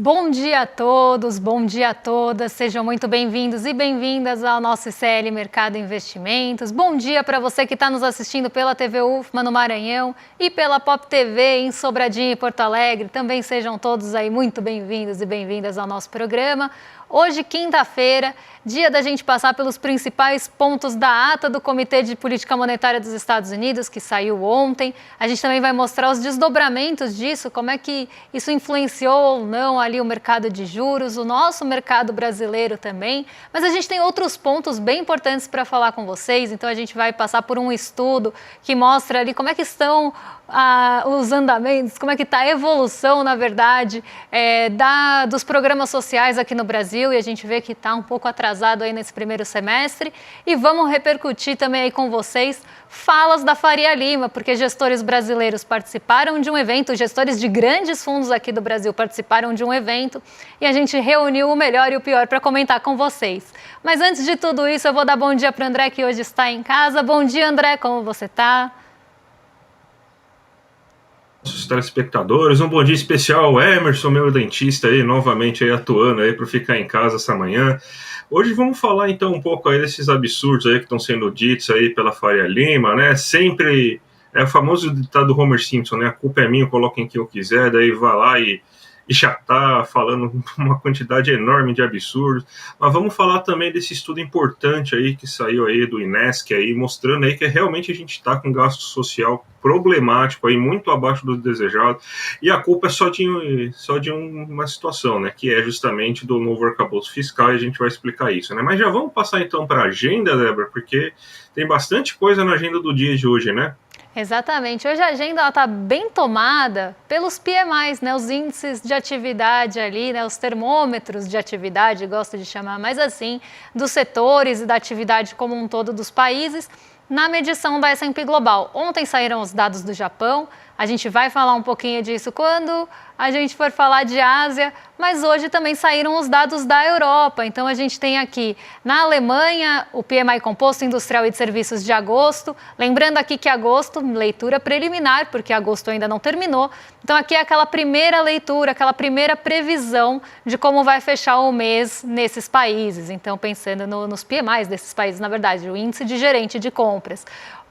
Bom dia a todos, bom dia a todas, sejam muito bem-vindos e bem-vindas ao nosso ICL Mercado Investimentos. Bom dia para você que está nos assistindo pela TV UFMA no Maranhão e pela Pop TV em Sobradinho e Porto Alegre. Também sejam todos aí muito bem-vindos e bem-vindas ao nosso programa. Hoje, quinta-feira, dia da gente passar pelos principais pontos da ata do Comitê de Política Monetária dos Estados Unidos, que saiu ontem. A gente também vai mostrar os desdobramentos disso, como é que isso influenciou ou não ali o mercado de juros, o nosso mercado brasileiro também. Mas a gente tem outros pontos bem importantes para falar com vocês, então a gente vai passar por um estudo que mostra ali como é que estão os andamentos, como é que está a evolução, na verdade, dos programas sociais aqui no Brasil, e a gente vê que está um pouco atrasado aí nesse primeiro semestre. E vamos repercutir também aí com vocês falas da Faria Lima, porque gestores brasileiros participaram de um evento, gestores de grandes fundos aqui do Brasil participaram de um evento, e a gente reuniu o melhor e o pior para comentar com vocês. Mas antes de tudo isso, eu vou dar bom dia para o André, que hoje está em casa. Bom dia, André, como você está? Nossos telespectadores, um bom dia especial ao Emerson, meu dentista aí, novamente aí atuando aí para ficar em casa essa manhã. Hoje vamos falar então um pouco aí desses absurdos aí que estão sendo ditos aí pela Faria Lima, né? Sempre é o famoso ditado do Homer Simpson, né? A culpa é minha, coloquem quem eu quiser, daí vai lá e já tá falando uma quantidade enorme de absurdos. Mas vamos falar também desse estudo importante aí que saiu aí do INESC aí, mostrando aí que realmente a gente está com gasto social problemático aí, muito abaixo do desejado, e a culpa é só de uma situação, né, que é justamente do novo arcabouço fiscal, e a gente vai explicar isso, né. Mas já vamos passar então para a agenda, Débora, porque tem bastante coisa na agenda do dia de hoje, né? Exatamente. Hoje a agenda está bem tomada pelos PMIs, né, os índices de atividade ali, né, os termômetros de atividade, gosto de chamar mais assim, dos setores e da atividade como um todo dos países, na medição da S&P Global. Ontem saíram os dados do Japão, a gente vai falar um pouquinho disso quando a gente for falar de Ásia, mas hoje também saíram os dados da Europa. Então a gente tem aqui na Alemanha o PMI composto industrial e de serviços de agosto. Lembrando aqui que agosto, leitura preliminar, porque agosto ainda não terminou. Então aqui é aquela primeira leitura, aquela primeira previsão de como vai fechar o mês nesses países. Então pensando nos PMIs desses países, na verdade, o índice de gerente de compras.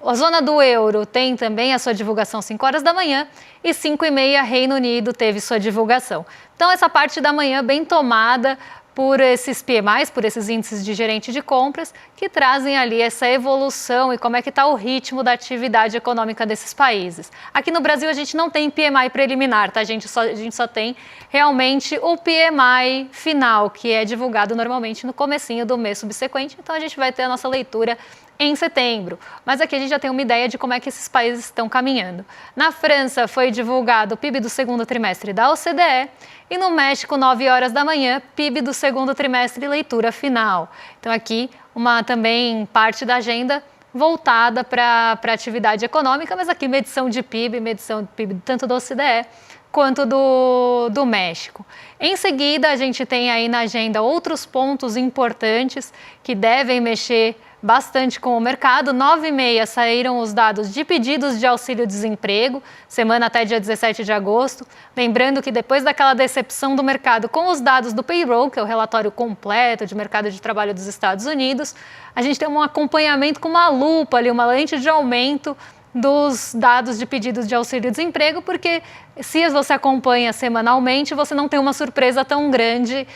A zona do euro tem também a sua divulgação às 5 horas da manhã e 5h30 Reino Unido teve sua divulgação. Então essa parte da manhã bem tomada por esses PMIs, por esses índices de gerente de compras, que trazem ali essa evolução e como é que está o ritmo da atividade econômica desses países. Aqui no Brasil a gente não tem PMI preliminar, tá? A gente só tem realmente o PMI final, que é divulgado normalmente no comecinho do mês subsequente, então a gente vai ter a nossa leitura em setembro. Mas aqui a gente já tem uma ideia de como é que esses países estão caminhando. Na França foi divulgado o PIB do segundo trimestre da OCDE e no México, 9 horas da manhã, PIB do segundo trimestre, leitura final. Então aqui uma também parte da agenda voltada para a atividade econômica, mas aqui medição de PIB tanto da OCDE quanto do México. Em seguida, a gente tem aí na agenda outros pontos importantes que devem mexer bastante com o mercado. 9h30 saíram os dados de pedidos de auxílio-desemprego, semana até dia 17 de agosto. Lembrando que depois daquela decepção do mercado com os dados do payroll, que é o relatório completo de mercado de trabalho dos Estados Unidos, a gente tem um acompanhamento com uma lupa ali, uma lente de aumento dos dados de pedidos de auxílio-desemprego, porque se você acompanha semanalmente, você não tem uma surpresa tão grande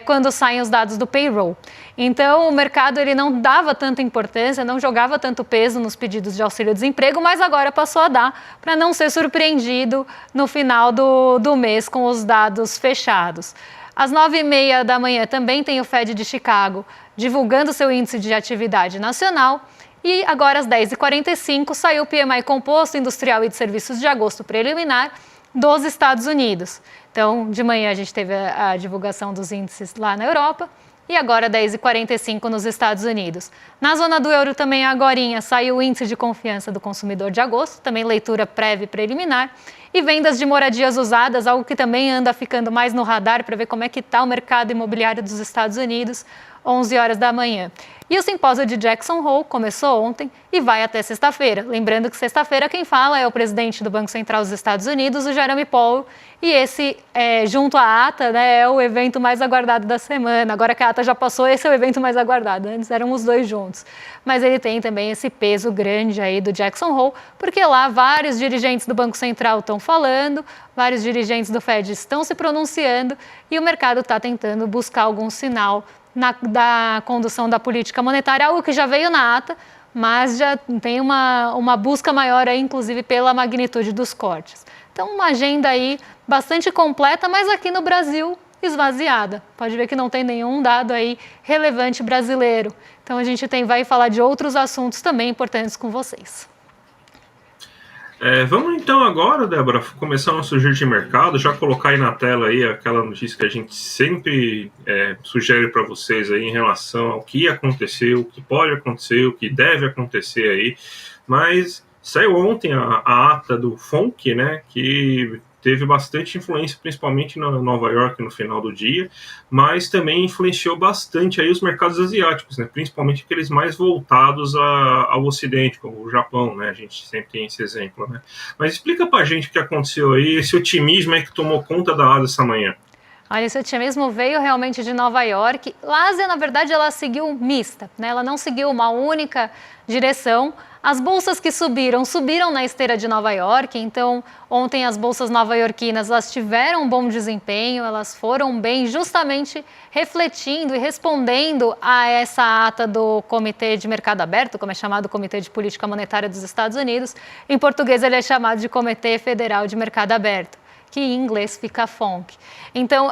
quando saem os dados do payroll. Então, o mercado ele não dava tanta importância, não jogava tanto peso nos pedidos de auxílio-desemprego, mas agora passou a dar para não ser surpreendido no final do mês com os dados fechados. Às 9h30 da manhã também tem o Fed de Chicago divulgando seu índice de atividade nacional. E agora, às 10h45, saiu o PMI composto industrial e de serviços de agosto preliminar dos Estados Unidos. Então, de manhã a gente teve a divulgação dos índices lá na Europa e agora 10h45 nos Estados Unidos. Na zona do euro também agorinha saiu o índice de confiança do consumidor de agosto, também leitura prévia e preliminar. E vendas de moradias usadas, algo que também anda ficando mais no radar para ver como é que está o mercado imobiliário dos Estados Unidos, 11 horas da manhã. E o simpósio de Jackson Hole começou ontem e vai até sexta-feira. Lembrando que sexta-feira quem fala é o presidente do Banco Central dos Estados Unidos, o Jerome Powell, e esse, junto à ata, né, é o evento mais aguardado da semana. Agora que a ata já passou, esse é o evento mais aguardado. Antes eram os dois juntos. Mas ele tem também esse peso grande aí do Jackson Hole, porque lá vários dirigentes do Banco Central estão falando, vários dirigentes do Fed estão se pronunciando e o mercado está tentando buscar algum sinal da condução da política monetária, algo que já veio na ata, mas já tem uma busca maior aí, inclusive pela magnitude dos cortes. Então, uma agenda aí bastante completa, mas aqui no Brasil esvaziada. Pode ver que não tem nenhum dado aí relevante brasileiro. Então, a gente vai falar de outros assuntos também importantes com vocês. Vamos então agora, Débora, começar nosso giro de mercado, já colocar aí na tela aí aquela notícia que a gente sempre sugere para vocês aí em relação ao que aconteceu, o que pode acontecer, o que deve acontecer aí, mas saiu ontem a ata do FONC, né, que teve bastante influência, principalmente na Nova York no final do dia, mas também influenciou bastante aí os mercados asiáticos, né? Principalmente aqueles mais voltados ao Ocidente, como o Japão, né? A gente sempre tem esse exemplo, né? Mas explica pra gente o que aconteceu aí, esse otimismo aí que tomou conta da Ásia essa manhã. Olha, esse otimismo veio realmente de Nova York. A Ásia, na verdade, ela seguiu mista, né? Ela não seguiu uma única direção. As bolsas que subiram na esteira de Nova York, então ontem as bolsas nova-iorquinas elas tiveram um bom desempenho, elas foram bem justamente refletindo e respondendo a essa ata do Comitê de Mercado Aberto, como é chamado o Comitê de Política Monetária dos Estados Unidos. Em português ele é chamado de Comitê Federal de Mercado Aberto, que em inglês fica FONC. Então,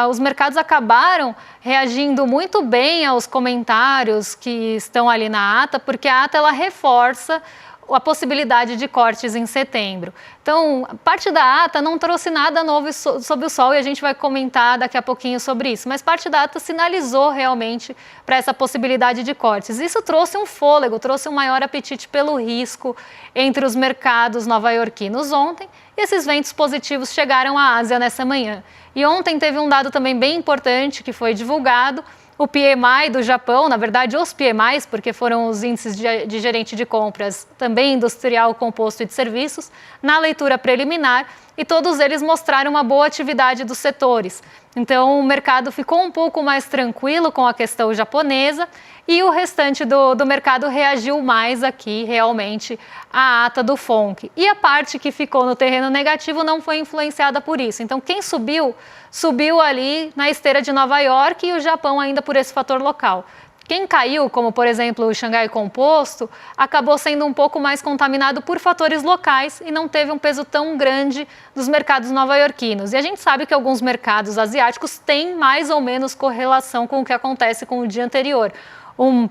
os mercados acabaram reagindo muito bem aos comentários que estão ali na ata, porque a ata ela reforça a possibilidade de cortes em setembro. Então, parte da ata não trouxe nada novo sob o sol e a gente vai comentar daqui a pouquinho sobre isso, mas parte da ata sinalizou realmente para essa possibilidade de cortes. Isso trouxe um fôlego, trouxe um maior apetite pelo risco entre os mercados nova-iorquinos ontem e esses ventos positivos chegaram à Ásia nessa manhã. E ontem teve um dado também bem importante que foi divulgado, o PMI do Japão, na verdade os PMIs, porque foram os índices de gerente de compras, também industrial, composto e de serviços, na leitura preliminar, e todos eles mostraram uma boa atividade dos setores. Então o mercado ficou um pouco mais tranquilo com a questão japonesa e o restante do mercado reagiu mais aqui realmente à ata do FONC. E a parte que ficou no terreno negativo não foi influenciada por isso. Então quem subiu ali na esteira de Nova York e o Japão ainda por esse fator local. Quem caiu, como por exemplo o Xangai Composto, acabou sendo um pouco mais contaminado por fatores locais e não teve um peso tão grande dos mercados nova-iorquinos. E a gente sabe que alguns mercados asiáticos têm mais ou menos correlação com o que acontece com o dia anterior. Um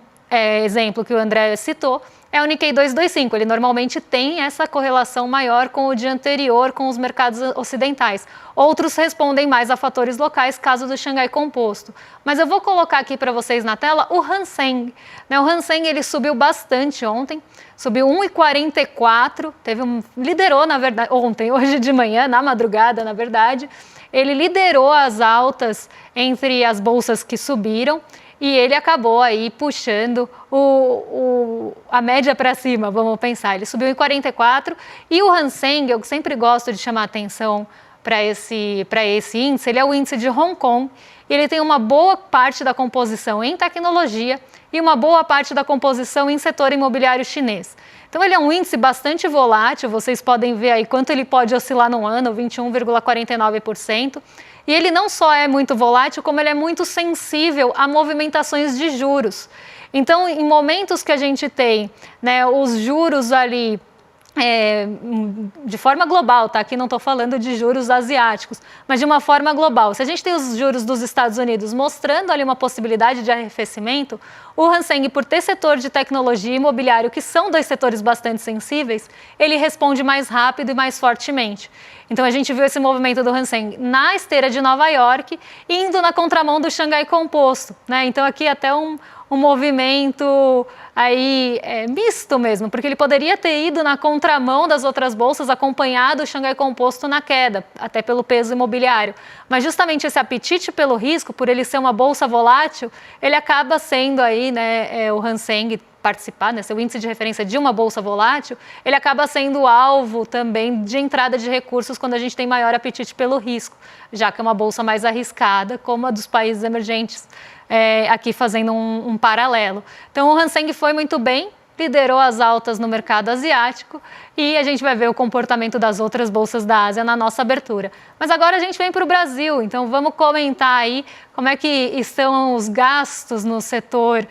exemplo que o André citou é o Nikkei 225, ele normalmente tem essa correlação maior com o dia anterior, com os mercados ocidentais. Outros respondem mais a fatores locais, caso do Xangai Composto. Mas eu vou colocar aqui para vocês na tela o Hang Seng. O Hang Seng ele subiu bastante ontem, subiu 1,44, liderou na verdade ontem, hoje de manhã, na madrugada na verdade, ele liderou as altas entre as bolsas que subiram. E ele acabou aí puxando a média para cima, vamos pensar. Ele subiu em 44 e o Hang Seng, eu sempre gosto de chamar atenção para esse índice, ele é o índice de Hong Kong. E ele tem uma boa parte da composição em tecnologia e uma boa parte da composição em setor imobiliário chinês. Então ele é um índice bastante volátil, vocês podem ver aí quanto ele pode oscilar no ano, 21,49%. E ele não só é muito volátil, como ele é muito sensível a movimentações de juros. Então, em momentos que a gente tem, né, os juros ali de forma global, tá? Aqui não estou falando de juros asiáticos, mas de uma forma global. Se a gente tem os juros dos Estados Unidos mostrando ali uma possibilidade de arrefecimento, o Hang Seng, por ter setor de tecnologia e imobiliário, que são dois setores bastante sensíveis, ele responde mais rápido e mais fortemente. Então a gente viu esse movimento do Hang Seng na esteira de Nova York, indo na contramão do Xangai Composto, né? Então aqui até um movimento aí misto mesmo, porque ele poderia ter ido na contramão das outras bolsas, acompanhado o Xangai Composto na queda, até pelo peso imobiliário. Mas justamente esse apetite pelo risco, por ele ser uma bolsa volátil, ele acaba sendo aí, né, o Hang Seng participar, né, seu índice de referência de uma bolsa volátil, ele acaba sendo alvo também de entrada de recursos quando a gente tem maior apetite pelo risco, já que é uma bolsa mais arriscada, como a dos países emergentes, aqui fazendo um paralelo. Então o Hang Seng foi muito bem, liderou as altas no mercado asiático e a gente vai ver o comportamento das outras bolsas da Ásia na nossa abertura. Mas agora a gente vem para o Brasil, então vamos comentar aí como é que estão os gastos no setor,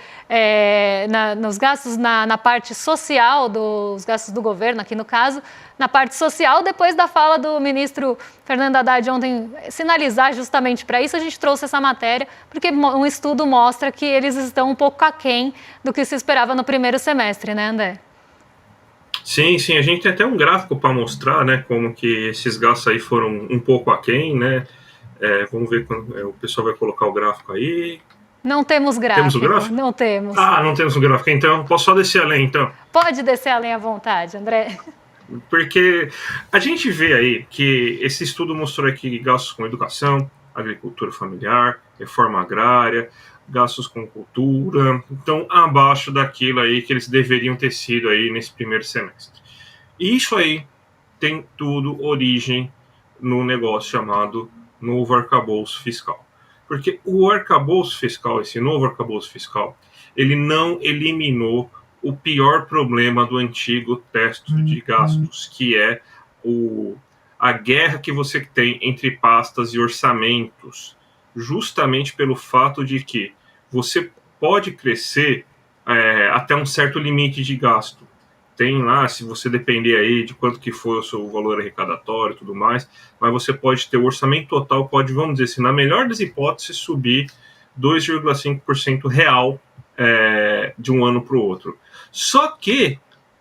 nos gastos na parte social, os gastos do governo aqui no caso, na parte social, depois da fala do ministro Fernando Haddad ontem sinalizar justamente para isso, a gente trouxe essa matéria, porque um estudo mostra que eles estão um pouco aquém do que se esperava no primeiro semestre, né, André? Sim, sim, a gente tem até um gráfico para mostrar, né, como que esses gastos aí foram um pouco aquém, né, vamos ver quando o pessoal vai colocar o gráfico aí. Não temos gráfico. Temos o gráfico? Não temos. Ah, não temos o gráfico, então posso só descer além, então? Pode descer além à vontade, André. Porque a gente vê aí que esse estudo mostrou aqui gastos com educação, agricultura familiar, reforma agrária, gastos com cultura, então abaixo daquilo aí que eles deveriam ter sido aí nesse primeiro semestre. E isso aí tem tudo origem no negócio chamado novo arcabouço fiscal. Porque o arcabouço fiscal, esse novo arcabouço fiscal, ele não eliminou o pior problema do antigo teto de gastos, que é a guerra que você tem entre pastas e orçamentos, justamente pelo fato de que você pode crescer até um certo limite de gasto. Tem lá, se você depender aí de quanto que foi o seu valor arrecadatório e tudo mais, mas você pode ter o orçamento total, pode, vamos dizer assim, na melhor das hipóteses, subir 2,5% real de um ano para o outro. Só que,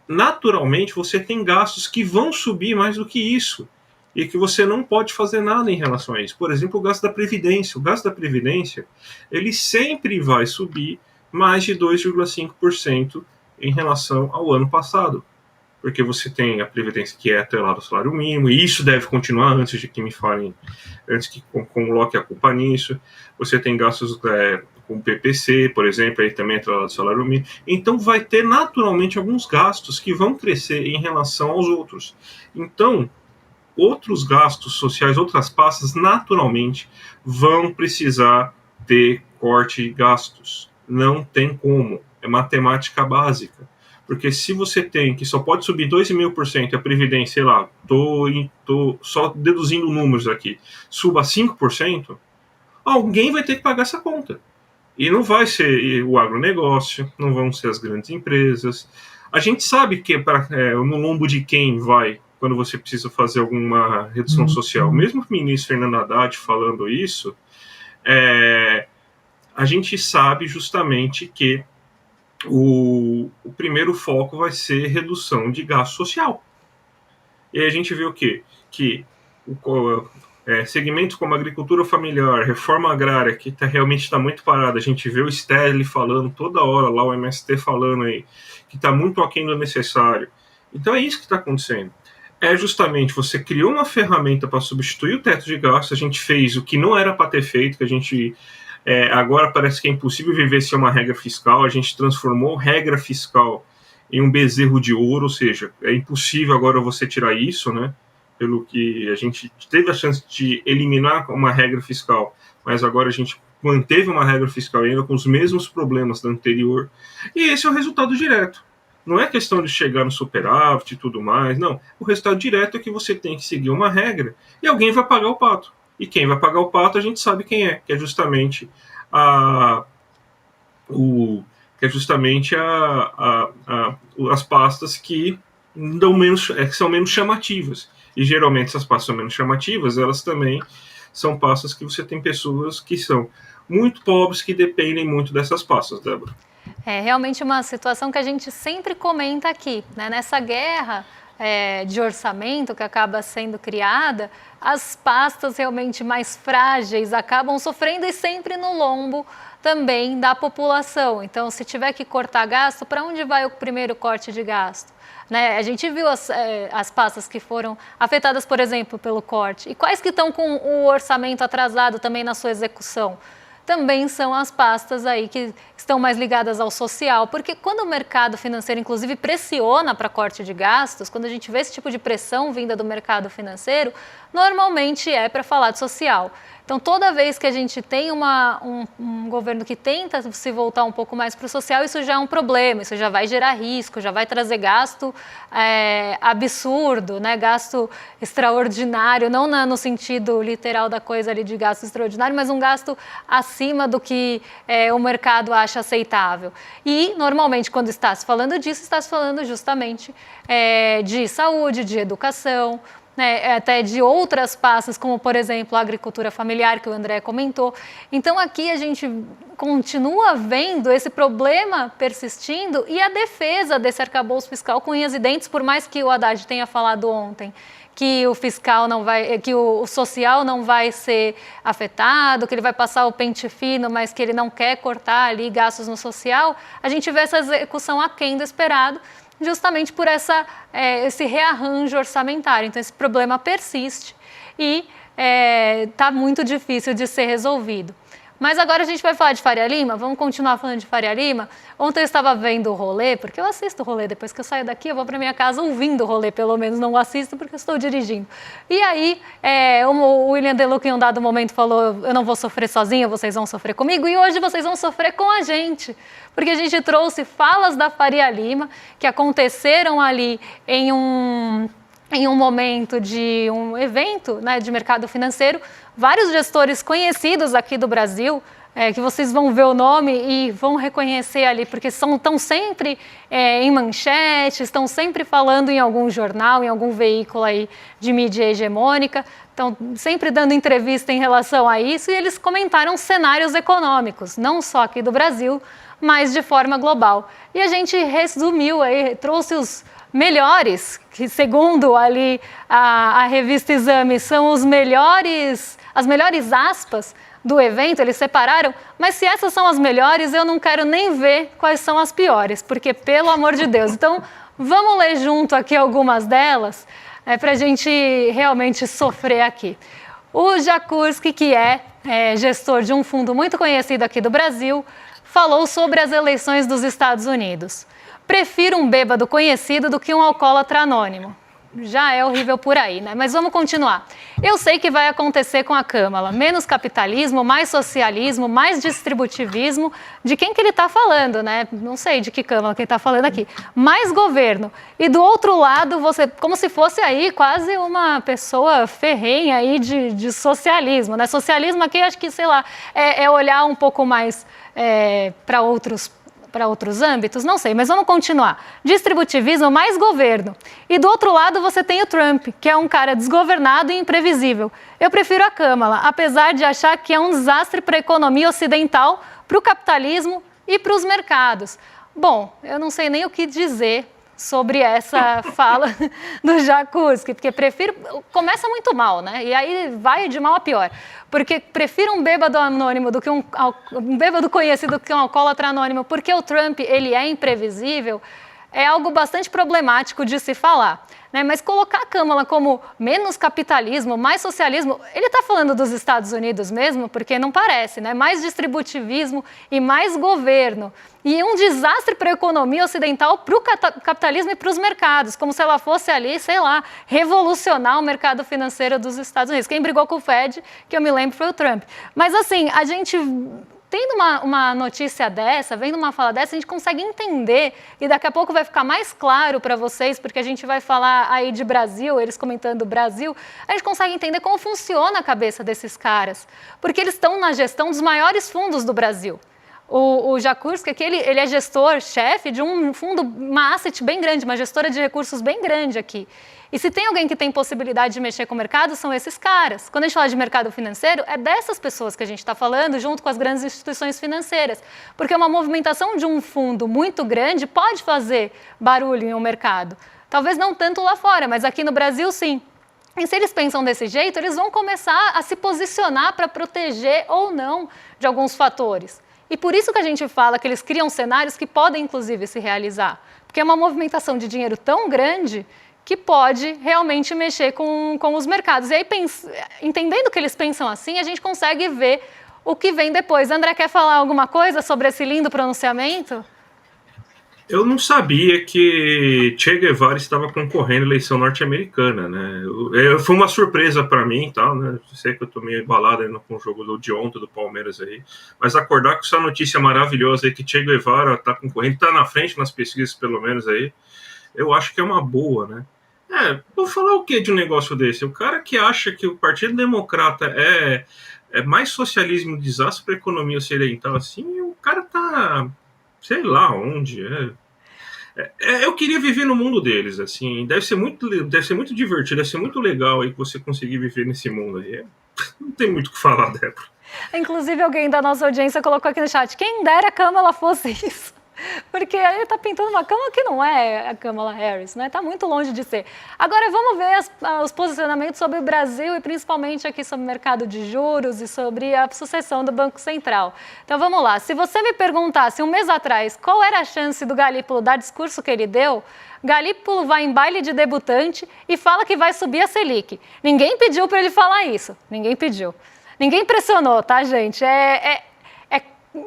naturalmente, você tem gastos que vão subir mais do que isso e que você não pode fazer nada em relação a isso. Por exemplo, o gasto da Previdência. O gasto da Previdência, ele sempre vai subir mais de 2,5% em relação ao ano passado. Porque você tem a Previdência que é atrelada ao salário mínimo, e isso deve continuar antes de que me falem, antes que coloque a culpa nisso. Você tem gastos com o PPC, por exemplo, aí também atrelado ao salário mínimo. Então vai ter naturalmente alguns gastos que vão crescer em relação aos outros. Então, outros gastos sociais, outras pastas, naturalmente vão precisar ter corte de gastos. Não tem como. É matemática básica. Porque se você tem que só pode subir 2,5% a Previdência, sei lá, tô só deduzindo números aqui, suba 5%, alguém vai ter que pagar essa conta. E não vai ser o agronegócio, não vão ser as grandes empresas. A gente sabe que no lombo de quem vai quando você precisa fazer alguma redução social. Mesmo o ministro Fernando Haddad falando isso, a gente sabe justamente que o primeiro foco vai ser redução de gasto social. E aí a gente vê o quê? Que segmentos como agricultura familiar, reforma agrária, que realmente está muito parada. A gente vê o Stedley falando toda hora, lá o MST falando aí, que está muito aquém do necessário. Então é isso que está acontecendo. É justamente, você criou uma ferramenta para substituir o teto de gastos, a gente fez o que não era para ter feito, que a gente... agora parece que é impossível viver sem uma regra fiscal, a gente transformou regra fiscal em um bezerro de ouro, ou seja, é impossível agora você tirar isso, né? Pelo que a gente teve a chance de eliminar uma regra fiscal, mas agora a gente manteve uma regra fiscal ainda com os mesmos problemas da anterior, e esse é o resultado direto. Não é questão de chegar no superávit e tudo mais, não. O resultado direto é que você tem que seguir uma regra e alguém vai pagar o pato. E quem vai pagar o pato a gente sabe quem é, que é justamente as pastas que dão menos, que são menos chamativas. E geralmente essas pastas são menos chamativas, elas também são pastas que você tem pessoas que são muito pobres que dependem muito dessas pastas, Débora. É realmente uma situação que a gente sempre comenta aqui, né? Nessa guerra de orçamento que acaba sendo criada, as pastas realmente mais frágeis acabam sofrendo e sempre no lombo também da população. Então, se tiver que cortar gasto, para onde vai o primeiro corte de gasto? Né? A gente viu as pastas que foram afetadas, por exemplo, pelo corte. E quais que estão com o orçamento atrasado também na sua execução? Também são as pastas aí que estão mais ligadas ao social, porque quando o mercado financeiro, inclusive, pressiona para corte de gastos, quando a gente vê esse tipo de pressão vinda do mercado financeiro, normalmente é para falar de social. Então, toda vez que a gente tem um governo que tenta se voltar um pouco mais para o social, isso já é um problema, isso já vai gerar risco, já vai trazer gasto absurdo, né? Gasto extraordinário, não no sentido literal da coisa ali de gasto extraordinário, mas um gasto acima do que o mercado acha aceitável. E, normalmente, quando está se falando disso, está se falando justamente de saúde, de educação, né, até de outras pastas, como, por exemplo, a agricultura familiar, que o André comentou. Então, aqui a gente continua vendo esse problema persistindo e a defesa desse arcabouço fiscal com unhas e dentes, por mais que o Haddad tenha falado ontem que o fiscal não vai, que o social não vai ser afetado, que ele vai passar o pente fino, mas que ele não quer cortar ali gastos no social, a gente vê essa execução aquém do esperado, justamente por esse rearranjo orçamentário. Então, esse problema persiste e está muito difícil de ser resolvido. Mas agora a gente vai falar de Faria Lima, vamos continuar falando de Faria Lima. Ontem eu estava vendo o rolê, porque eu assisto o rolê, depois que eu saio daqui eu vou para minha casa ouvindo o rolê, pelo menos não assisto porque eu estou dirigindo. E aí o William Deluca em um dado momento falou, eu não vou sofrer sozinho, vocês vão sofrer comigo, e hoje vocês vão sofrer com a gente, porque a gente trouxe falas da Faria Lima que aconteceram ali em um momento de um evento, né, de mercado financeiro, vários gestores conhecidos aqui do Brasil, que vocês vão ver o nome e vão reconhecer ali, porque estão sempre em manchete, estão sempre falando em algum jornal, em algum veículo aí de mídia hegemônica, estão sempre dando entrevista em relação a isso, e eles comentaram cenários econômicos, não só aqui do Brasil, mas de forma global. E a gente resumiu aí, trouxe os melhores, que segundo ali a revista Exame são as melhores aspas do evento, eles separaram, mas se essas são as melhores, eu não quero nem ver quais são as piores, porque pelo amor de Deus. Então, vamos ler junto aqui algumas delas, para a gente realmente sofrer aqui. O Jakurski, que é gestor de um fundo muito conhecido aqui do Brasil, falou sobre as eleições dos Estados Unidos. Prefiro um bêbado conhecido do que um alcoólatra anônimo. Já é horrível por aí, né? Mas vamos continuar. Eu sei que vai acontecer com a Câmara. Menos capitalismo, mais socialismo, mais distributivismo. De quem que ele está falando, né? Não sei de que Câmara que ele está falando aqui. Mais governo. E do outro lado, você, como se fosse aí quase uma pessoa ferrenha aí de socialismo, né? Socialismo aqui, acho que, sei lá, é olhar um pouco mais para outros âmbitos, não sei, mas vamos continuar. Distributivismo mais governo. E do outro lado você tem o Trump, que é um cara desgovernado e imprevisível. Eu prefiro a Câmara, apesar de achar que é um desastre para a economia ocidental, para o capitalismo e para os mercados. Bom, eu não sei nem o que dizer sobre essa fala do Jakurski, porque começa muito mal, né? E aí vai de mal a pior. Porque prefiro um bêbado anônimo do que um bêbado conhecido do que um alcoólatra anônimo, porque o Trump, ele é imprevisível, é algo bastante problemático de se falar, né? Mas colocar a Câmara como menos capitalismo, mais socialismo, ele está falando dos Estados Unidos mesmo? Porque não parece, né? Mais distributivismo e mais governo. E um desastre para a economia ocidental, para o capitalismo e para os mercados, como se ela fosse ali, sei lá, revolucionar o mercado financeiro dos Estados Unidos. Quem brigou com o Fed, que eu me lembro, foi o Trump. Mas assim, a gente, tendo uma notícia dessa, vendo uma fala dessa, a gente consegue entender, e daqui a pouco vai ficar mais claro para vocês, porque a gente vai falar aí de Brasil, eles comentando Brasil, a gente consegue entender como funciona a cabeça desses caras, porque eles estão na gestão dos maiores fundos do Brasil. O Jakurski, aqui, ele é gestor-chefe de um fundo, uma asset bem grande, uma gestora de recursos bem grande aqui. E se tem alguém que tem possibilidade de mexer com o mercado, são esses caras. Quando a gente fala de mercado financeiro, é dessas pessoas que a gente está falando, junto com as grandes instituições financeiras. Porque uma movimentação de um fundo muito grande pode fazer barulho em um mercado. Talvez não tanto lá fora, mas aqui no Brasil, sim. E se eles pensam desse jeito, eles vão começar a se posicionar para proteger ou não de alguns fatores. E por isso que a gente fala que eles criam cenários que podem, inclusive, se realizar. Porque é uma movimentação de dinheiro tão grande que pode realmente mexer com os mercados. E aí, entendendo que eles pensam assim, a gente consegue ver o que vem depois. André, quer falar alguma coisa sobre esse lindo pronunciamento? Eu não sabia que Che Guevara estava concorrendo à eleição norte-americana, né? Foi uma surpresa para mim, tal, né? Sei que eu tô meio embalado ainda com o jogo de ontem do Palmeiras aí, mas acordar com essa notícia maravilhosa aí que Che Guevara está concorrendo, está na frente nas pesquisas pelo menos aí, eu acho que é uma boa, né? Vou falar o que de um negócio desse? O cara que acha que o Partido Democrata é mais socialismo, desastre para a economia ocidental, assim, o cara tá, sei lá onde, eu queria viver no mundo deles, assim, deve ser muito divertido, deve ser muito legal aí você conseguir viver nesse mundo aí. Não tem muito o que falar, Débora. Inclusive, alguém da nossa audiência colocou aqui no chat, quem dera a Kamala fosse isso. Porque ele está pintando uma Kamala que não é a Kamala Harris, né? Está muito longe de ser. Agora, vamos ver os posicionamentos sobre o Brasil e principalmente aqui sobre o mercado de juros e sobre a sucessão do Banco Central. Então, vamos lá. Se você me perguntasse um mês atrás qual era a chance do Galípolo dar discurso que ele deu, Galípolo vai em baile de debutante e fala que vai subir a Selic. Ninguém pediu para ele falar isso. Ninguém pediu. Ninguém pressionou, tá, gente?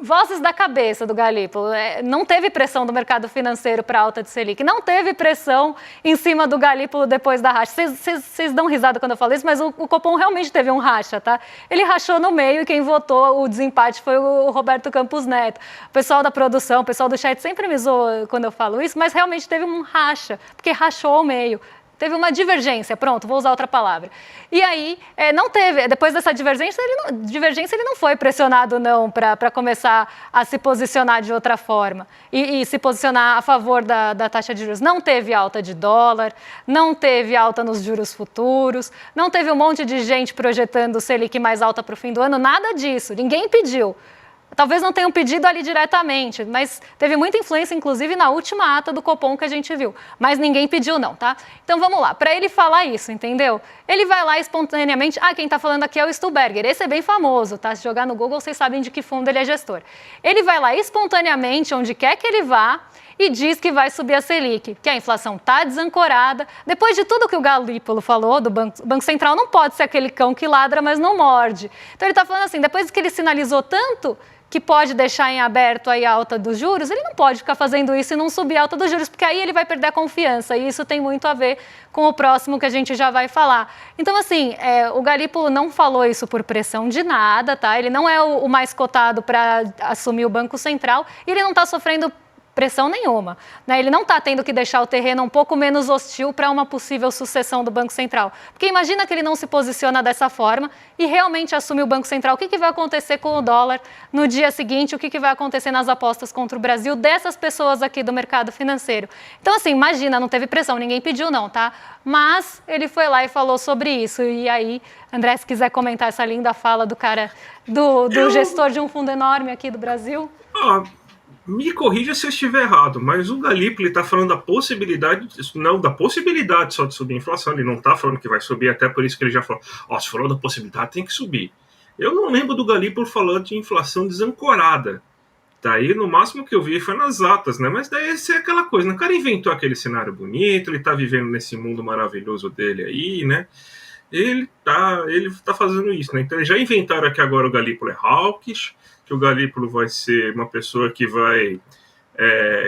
Vozes da cabeça do Galípolo. Não teve pressão do mercado financeiro para alta de Selic. Não teve pressão em cima do Galípolo depois da racha. Vocês dão risada quando eu falo isso, mas o Copom realmente teve um racha, tá? Ele rachou no meio e quem votou o desempate foi o Roberto Campos Neto. O pessoal da produção, o pessoal do chat sempre me zoa quando eu falo isso, mas realmente teve um racha, porque rachou ao meio. Teve uma divergência, pronto, vou usar outra palavra. E aí, não teve, depois dessa divergência, ele não foi pressionado, não, para começar a se posicionar de outra forma e se posicionar a favor da taxa de juros. Não teve alta de dólar, não teve alta nos juros futuros, não teve um monte de gente projetando Selic mais alta para o fim do ano, nada disso, ninguém pediu. Talvez não tenham pedido ali diretamente, mas teve muita influência, inclusive, na última ata do Copom que a gente viu. Mas ninguém pediu, não, tá? Então, vamos lá. Para ele falar isso, entendeu? Ele vai lá espontaneamente... quem está falando aqui é o Stuhlberger. Esse é bem famoso, tá? Se jogar no Google, vocês sabem de que fundo ele é gestor. Ele vai lá espontaneamente, onde quer que ele vá, e diz que vai subir a Selic, que a inflação está desancorada. Depois de tudo que o Galípolo falou do Banco Central, não pode ser aquele cão que ladra, mas não morde. Então, ele está falando assim, depois que ele sinalizou tanto que pode deixar em aberto aí a alta dos juros, ele não pode ficar fazendo isso e não subir a alta dos juros, porque aí ele vai perder a confiança, e isso tem muito a ver com o próximo que a gente já vai falar. Então, assim, o Galípolo não falou isso por pressão de nada, tá? Ele não é o mais cotado para assumir o Banco Central, e ele não está sofrendo pressão nenhuma, né? Ele não está tendo que deixar o terreno um pouco menos hostil para uma possível sucessão do Banco Central. Porque imagina que ele não se posiciona dessa forma e realmente assume o Banco Central. O que vai acontecer com o dólar no dia seguinte? O que vai acontecer nas apostas contra o Brasil dessas pessoas aqui do mercado financeiro? Então, assim, imagina, não teve pressão, ninguém pediu não, tá? Mas ele foi lá e falou sobre isso. E aí, André, se quiser comentar essa linda fala do cara, do gestor de um fundo enorme aqui do Brasil. Me corrija se eu estiver errado, mas o Galípolo está falando da possibilidade só de subir a inflação. Ele não está falando que vai subir, até por isso que ele já falou, se falou da possibilidade, tem que subir. Eu não lembro do Galípolo falando de inflação desancorada. Daí, no máximo que eu vi foi nas atas, né? Mas daí é aquela coisa, né? O cara inventou aquele cenário bonito, ele está vivendo nesse mundo maravilhoso dele aí, né? Ele tá fazendo isso, né? Então, eles já inventaram que agora o Galípolo é hawkish, que o Galípolo vai ser uma pessoa que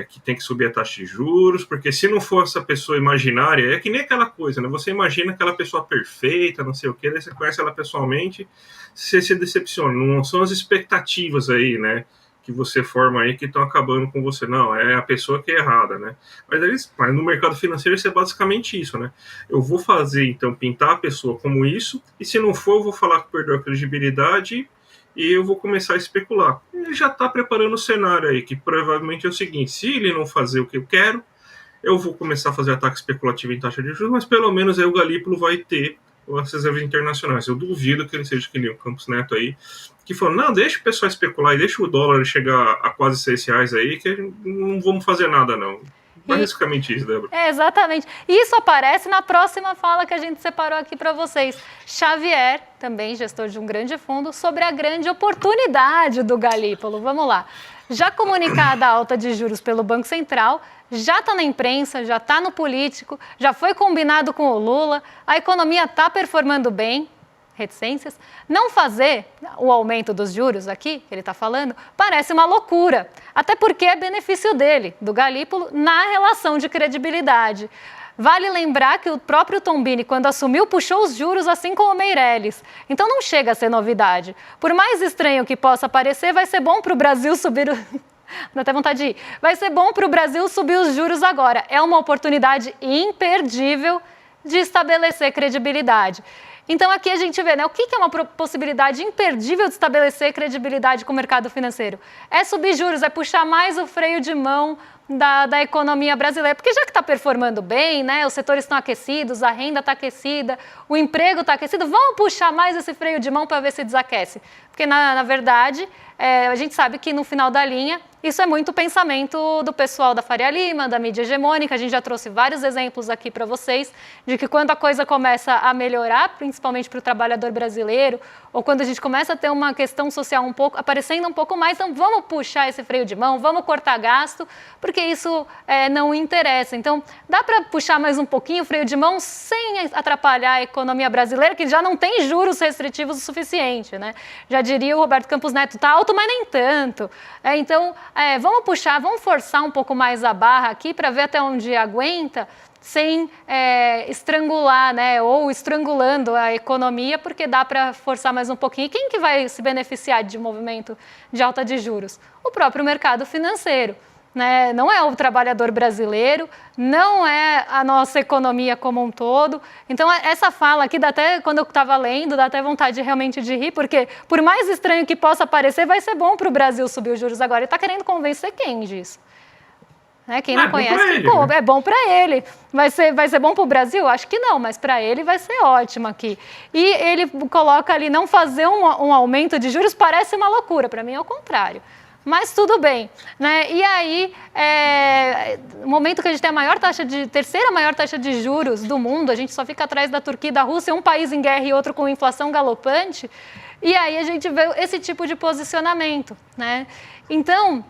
que tem que subir a taxa de juros, porque se não for essa pessoa imaginária, é que nem aquela coisa, né? Você imagina aquela pessoa perfeita, não sei o que, daí você conhece ela pessoalmente, você se decepciona. Não são as expectativas aí, né? Que você forma aí que estão acabando com você. Não, é a pessoa que é errada, né? Mas no mercado financeiro isso é basicamente isso, né? Eu vou fazer, então, pintar a pessoa como isso, e se não for, eu vou falar que perdeu a credibilidade e eu vou começar a especular. Ele já está preparando o cenário aí, que provavelmente é o seguinte, se ele não fazer o que eu quero, eu vou começar a fazer ataque especulativo em taxa de juros, mas pelo menos aí o Galípolo vai ter as reservas internacionais. Eu duvido que ele seja que nem o Campos Neto aí, que falou, não, deixa o pessoal especular e deixa o dólar chegar a quase R$6 aí, que não vamos fazer nada, não. Basicamente isso, Débora. Exatamente. Isso aparece na próxima fala que a gente separou aqui para vocês. Xavier, também gestor de um grande fundo, sobre a grande oportunidade do Galípolo. Vamos lá. Já comunicada a alta de juros pelo Banco Central, já está na imprensa, já está no político, já foi combinado com o Lula, a economia está performando bem, reticências. Não fazer o aumento dos juros aqui, que ele está falando, parece uma loucura, até porque é benefício dele, do Galípolo, na relação de credibilidade. Vale lembrar que o próprio Tombini, quando assumiu, puxou os juros assim como o Meirelles. Então não chega a ser novidade. Por mais estranho que possa parecer, vai ser bom para o Brasil subir... Dá até vontade de ir. Vai ser bom para o Brasil subir os juros agora. É uma oportunidade imperdível de estabelecer credibilidade. Então aqui a gente vê, né, o que é uma possibilidade imperdível de estabelecer credibilidade com o mercado financeiro? É subir juros, é puxar mais o freio de mão da economia brasileira, porque já que está performando bem, né, os setores estão aquecidos, a renda está aquecida, o emprego está aquecido, vamos puxar mais esse freio de mão para ver se desaquece. Porque, na verdade, a gente sabe que no final da linha, isso é muito pensamento do pessoal da Faria Lima, da mídia hegemônica. A gente já trouxe vários exemplos aqui para vocês de que quando a coisa começa a melhorar, principalmente para o trabalhador brasileiro, ou quando a gente começa a ter uma questão social aparecendo um pouco mais, então vamos puxar esse freio de mão, vamos cortar gasto, porque isso não interessa. Então, dá para puxar mais um pouquinho o freio de mão sem atrapalhar a economia brasileira, que já não tem juros restritivos o suficiente, né? Já diria o Roberto Campos Neto, está alto, mas nem tanto. Então, vamos puxar, vamos forçar um pouco mais a barra aqui para ver até onde aguenta, sem estrangular, né, ou estrangulando a economia, porque dá para forçar mais um pouquinho. E quem que vai se beneficiar de movimento de alta de juros? O próprio mercado financeiro. Né? Não é o trabalhador brasileiro, não é a nossa economia como um todo. Então, essa fala aqui, dá até, quando eu estava lendo, dá até vontade realmente de rir, porque por mais estranho que possa parecer, vai ser bom para o Brasil subir os juros agora. Ele está querendo convencer quem disso? Né? Quem não conhece, é bom para ele. Vai ser bom para o Brasil? Acho que não, mas para ele vai ser ótimo aqui. E ele coloca ali, não fazer um aumento de juros parece uma loucura, para mim é o contrário. Mas tudo bem, né? E aí, no momento que a gente tem terceira maior taxa de juros do mundo, a gente só fica atrás da Turquia e da Rússia, um país em guerra e outro com inflação galopante, e aí a gente vê esse tipo de posicionamento, né? Então,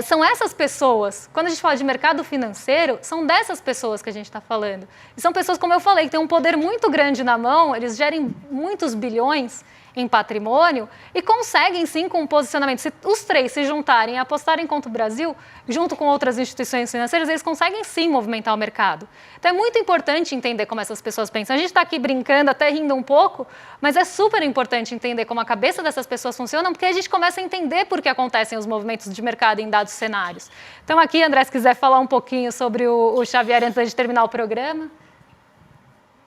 são essas pessoas, quando a gente fala de mercado financeiro, são dessas pessoas que a gente está falando. E são pessoas, como eu falei, que têm um poder muito grande na mão, eles gerem muitos bilhões em patrimônio e conseguem sim com um posicionamento. Se os três se juntarem e apostarem contra o Brasil, junto com outras instituições financeiras, eles conseguem sim movimentar o mercado. Então é muito importante entender como essas pessoas pensam. A gente está aqui brincando, até rindo um pouco, mas é super importante entender como a cabeça dessas pessoas funciona, porque a gente começa a entender por que acontecem os movimentos de mercado em dados cenários. Então aqui, André, se quiser falar um pouquinho sobre o Xavier antes de terminar o programa.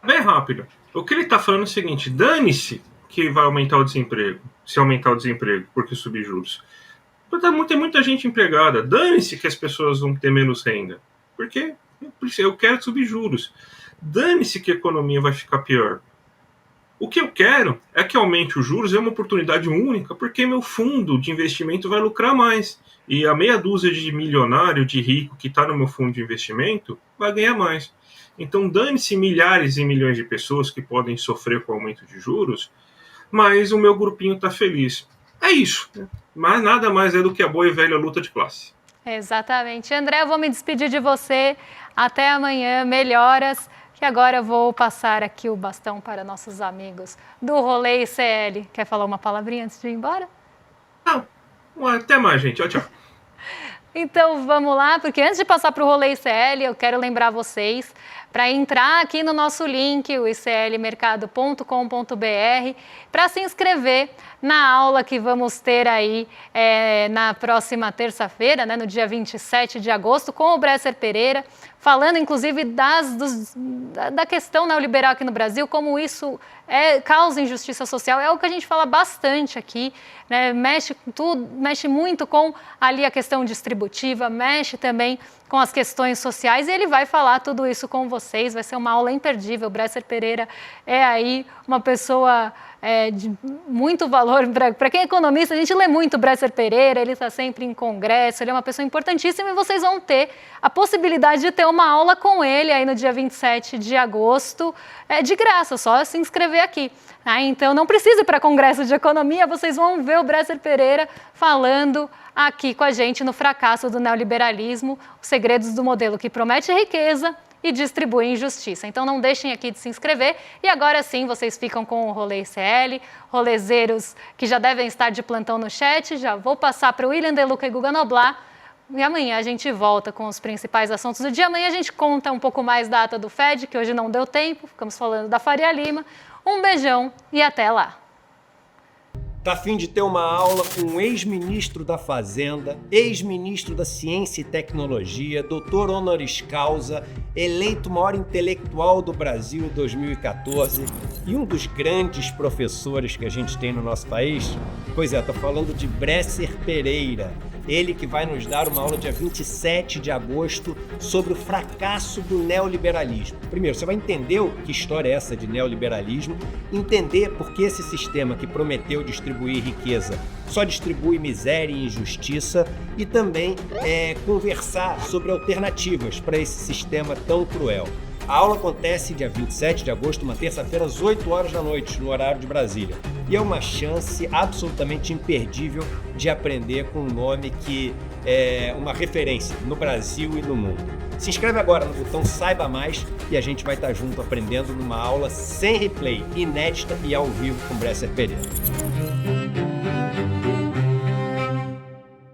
Bem rápido. O que ele está falando é o seguinte, dane-se que vai aumentar o desemprego, se aumentar o desemprego, porque subir juros. Tem muita gente empregada, dane-se que as pessoas vão ter menos renda, porque eu quero subir juros. Dane-se que a economia vai ficar pior. O que eu quero é que aumente os juros, é uma oportunidade única, porque meu fundo de investimento vai lucrar mais. E a meia dúzia de milionário, de rico que está no meu fundo de investimento, vai ganhar mais. Então dane-se milhares e milhões de pessoas que podem sofrer com o aumento de juros, mas o meu grupinho está feliz. É isso. Mas nada mais é do que a boa e velha luta de classe. Exatamente. André, eu vou me despedir de você. Até amanhã. Melhoras. Que agora eu vou passar aqui o bastão para nossos amigos do Rolê ICL. Quer falar uma palavrinha antes de ir embora? Não. Até mais, gente. Tchau, tchau. Então vamos lá, porque antes de passar para o Rolê ICL, eu quero lembrar vocês para entrar aqui no nosso link, o iclmercado.com.br, para se inscrever na aula que vamos ter aí na próxima terça-feira, né, no dia 27 de agosto, com o Bresser Pereira, falando inclusive da questão neoliberal aqui no Brasil, como isso causa injustiça social. É algo que a gente fala bastante aqui, né? Mexe muito com ali a questão distributiva, mexe também com as questões sociais, e ele vai falar tudo isso com vocês. Vai ser uma aula imperdível. O Bresser Pereira é aí uma pessoa de muito valor. Para quem é economista, a gente lê muito o Bresser Pereira, ele está sempre em congresso, ele é uma pessoa importantíssima, e vocês vão ter a possibilidade de ter uma aula com ele aí no dia 27 de agosto, de graça, só se inscrever aqui. Então não precisa ir para congresso de economia, vocês vão ver o Bresser Pereira falando aqui com a gente no Fracasso do Neoliberalismo, os segredos do modelo que promete riqueza e distribui injustiça. Então não deixem aqui de se inscrever, e agora sim vocês ficam com o Rolê ICL, rolezeiros que já devem estar de plantão no chat. Já vou passar para o William De Luca e Guga Noblar, e amanhã a gente volta com os principais assuntos do dia. Amanhã a gente conta um pouco mais da ata do FED, que hoje não deu tempo, ficamos falando da Faria Lima. Um beijão e até lá! Tá a fim de ter uma aula com o ex-ministro da Fazenda, ex-ministro da Ciência e Tecnologia, doutor honoris causa, eleito maior intelectual do Brasil em 2014 e um dos grandes professores que a gente tem no nosso país? Pois é, tô falando de Bresser Pereira. Ele que vai nos dar uma aula dia 27 de agosto sobre o fracasso do neoliberalismo. Primeiro, você vai entender que história é essa de neoliberalismo, entender por que esse sistema que prometeu distribuir riqueza só distribui miséria e injustiça, e também conversar sobre alternativas para esse sistema tão cruel. A aula acontece dia 27 de agosto, uma terça-feira, às 8 horas da noite, no horário de Brasília. E é uma chance absolutamente imperdível de aprender com um nome que é uma referência no Brasil e no mundo. Se inscreve agora no botão Saiba Mais e a gente vai estar junto aprendendo numa aula sem replay, inédita e ao vivo com Bresser Pereira.